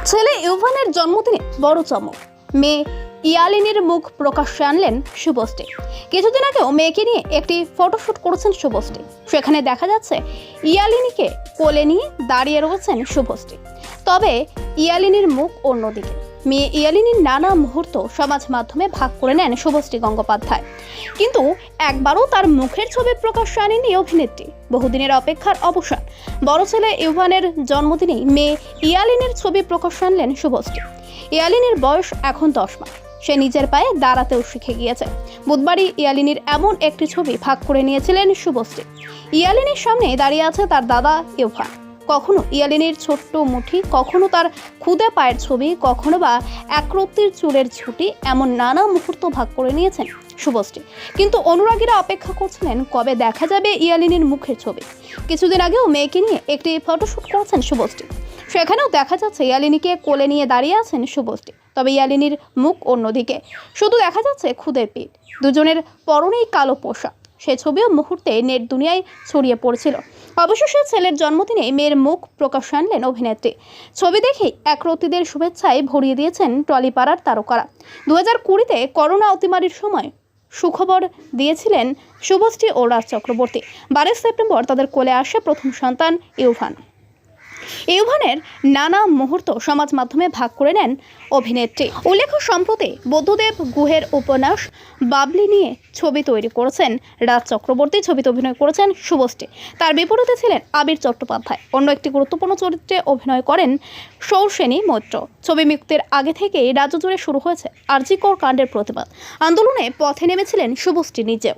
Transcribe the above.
ছেলে ইউভানের জন্মদিনে বড় চমক। মেয়ে ইয়ালিনীর মুখ প্রকাশ্যে আনলেন শুভশ্রী। কিছুদিন আগেও মেয়েকে নিয়ে একটি ফটোশুট করেছেন শুভশ্রী। সেখানে দেখা যাচ্ছে ইয়ালিনীকে কোলে নিয়ে দাঁড়িয়ে রয়েছেন শুভশ্রী। তবে ইয়ালিনীর মুখ অন্যদিকে। মেয়ে ইয়ালিনীর নানা মুহূর্ত সমাজ মাধ্যমে ভাগ করে নেন শুভশ্রী গঙ্গোপাধ্যায়, কিন্তু একবারও তার মুখের ছবি প্রকাশ্যে আনেনি অভিনেত্রী। বহুদিনের অপেক্ষার অবসান। বড় ছেলে ইউভানের জন্মদিনেই মেয়ে ইয়ালিনীর ছবি প্রকাশ্যে আনলেন শুভশ্রী। ইয়ালিনীর বয়স এখন 10 মাস। সে নিজের পায়ে দাঁড়াতেও শিখে গিয়েছে। বুধবারই ইয়ালিনীর এমন একটি ছবি ভাগ করে নিয়েছিলেন শুভশ্রী। ইয়ালিনীর সামনে দাঁড়িয়ে আছে তার দাদা ইউভান। কখনো ইয়ালিনীর ছোট্ট মুঠি, কখনো তার ক্ষুদে পায়ের ছবি, কখনো বা একরত্তির চুলের ছুটি, এমন নানা মুহূর্ত ভাগ করে নিয়েছেন শুভশ্রী। কিন্তু অনুরাগীরা অপেক্ষা করছিলেন কবে দেখা যাবে ইয়ালিনীর মুখের ছবি। কিছুদিন আগেও মেয়েকে নিয়ে একটি ফটোশুট করেছেন শুভশ্রী। সেখানেও দেখা যাচ্ছে ইয়ালিনীকে কোলে নিয়ে দাঁড়িয়ে আছেন শুভশ্রী। তবে ইয়ালিনীর মুখ অন্যদিকে, শুধু দেখা যাচ্ছে খুদের পিঠ। দুজনের পরনেই কালো পোশাক। সে ছবিও মুহূর্তে নেট দুনিয়ায় ছড়িয়ে পড়ছিল। অবশেষে ছেলের জন্মদিনে মেয়ের মুখ প্রকাশ্যে আনলেন অভিনেত্রী। ছবি দেখেই একরত্তিদের শুভেচ্ছায় ভরিয়ে দিয়েছেন টলিপাড়ার তারকারা। 2020-তে করোনা অতিমারির সময় সুখবর দিয়েছিলেন শুভশ্রী ও রাজ চক্রবর্তী। 22 সেপ্টেম্বর তাদের কোলে আসে প্রথম সন্তান ইউভান। ইউভানের নানা মুহূর্ত সমাজ মাধ্যমে ভাগ করে নেন অভিনেত্রী। উল্লেখ্য, সম্প্রতি বুদ্ধদেব গুহের উপন্যাস বাবলি নিয়ে ছবি তৈরি করেছেন রাজ চক্রবর্তী। ছবিতে অভিনয় করেছেন শুভশ্রী। তার বিপরীতে ছিলেন আবির চট্টোপাধ্যায়। অন্য একটি গুরুত্বপূর্ণ চরিত্রে অভিনয় করেন সৌসেনী মৈত্র। ছবি মুক্তির আগে থেকেই রাজ্য জুড়ে শুরু হয়েছে আরজি কর কাণ্ডের প্রতিবাদ আন্দোলনে। পথে নেমেছিলেন শুভশ্রী নিজেও।